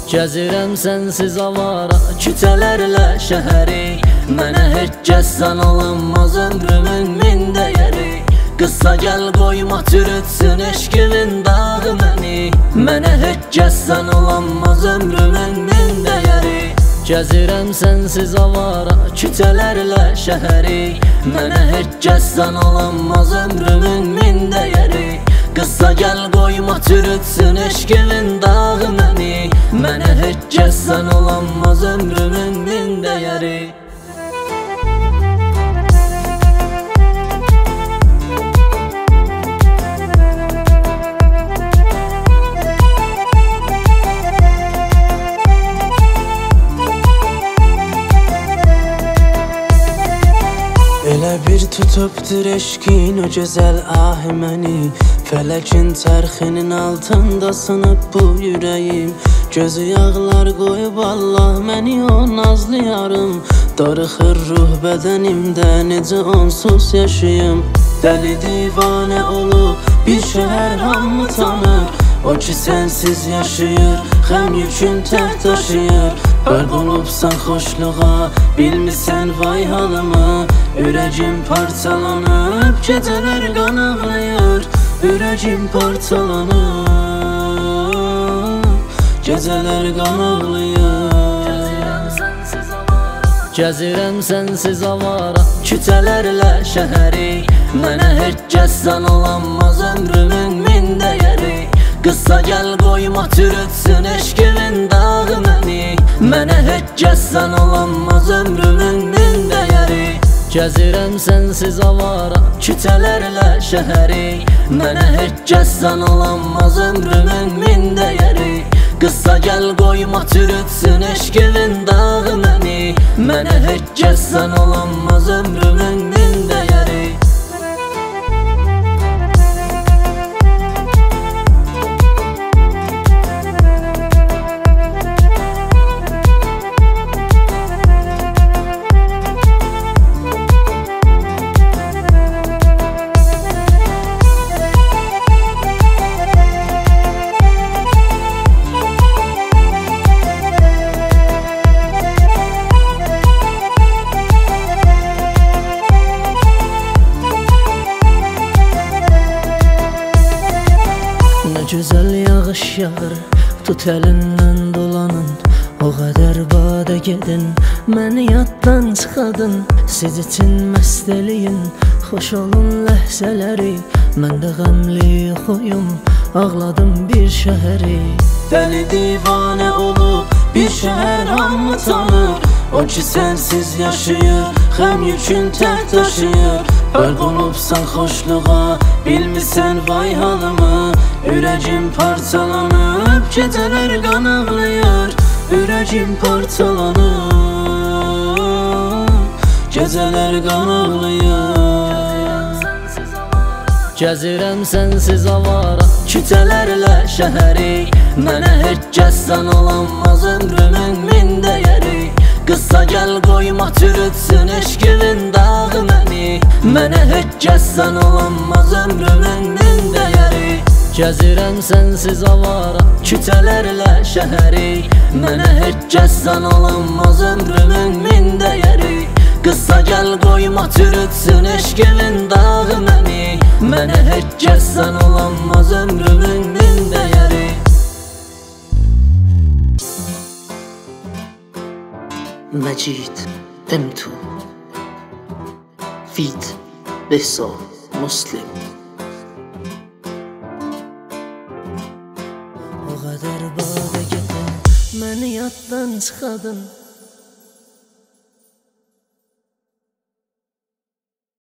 Gəzirəm sənsiz avara küçələrlə şəhəri. Mənə heç kəssən olanmaz ömrümün min dəyəri. Qısa gəl qoyma çürütsün eşqimin dağı məni. Mənə heç kəssən olanmaz ömrümün min dəyəri. Gəzirəm sənsiz avara küçələrlə şəhəri. Mənə heç kəssən olanmaz ömrümün min dəyəri. Qısa gəl qoyma çürütsün eşqimin dağı məni. Mənə heç kəssən olanmaz ömrümün min dəyəri. Elə bir tutubdur eşqin o gözəl ahı məni. Fələkin çərxinin altında sınıb bu ürəyim. Gözü yağlar qoyub Allah məni o nazlı yarım. Darıxır ruh bədənimdə necə onsuz yaşayım. Dəli divanə olub bir şəhər hamı tanır. O ki sənsiz yaşayır, xəm yükün tək daşıyır. Qərq olubsan xoşluğa, bilmirsən vay halımı. Ürəgim parçalanıb, gecələr qan ağlayır. Ürəgim parçalanıb, gecələr qan ağlayır. Gəzirəm sənsiz avara küçələrlə şəhəri. Mənə heç kəssən olanmaz ömrümün min dəyəri. Qısa gəl qoyma çürütsün eşqimin dağı məni. Mənə heç kəssən olanmaz ömrümün min dəyəri. Gəzirəm sənsiz avara küçələrlə şəhəri. Mənə heç kəssən olanmaz ömrümün min dəyəri. Qısa gəl qoyma çürütsün eşqimin dağı məni. Mənə heç kəssən olanmaz ömrümün min dəyəri. Gözəl yağış yağır, tut əlindən dolanın. O qədər badə gedin, məni yaddan çıxadın. Siz için məst eləyin, xoş olun ləhzələri. Mən də qəmli yuxuyum, ağladım bir şəhəri. Dəli divanə olub bir şəhər hamı tanır. O ki sənsiz yaşayır, xəm yükün tək daşıyır. Qərq olubsan xoşluğa, bilmirsən vay halımı. Ürəgim parçalanıb, gecələr qan ağlayır. Ürəgim parçalanıb, gecələr qan ağlayır. Gəzirəm sənsiz avara küçələrlə şəhəri. Mənə heç kəssən olanmaz ömrümün min dəyəri. Qısa gəl qoyma çürütsün eşqimin dağı məni. Mənə heç kəssən olanmaz ömrümün min dəyəri. Gəzirəm sənsiz avara küçələrlə şəhəri. Mənə heç kəssən olanmaz ömrümün min dəyəri. Qısa gəl qoyma çürütsün eşqimin dağı məni. Mənə heç kəssən olanmaz ömrümün min dəyəri. مجید M2 فیت بهزاد مسلم. O qədər badə gedin, məni yaddan çıxadın.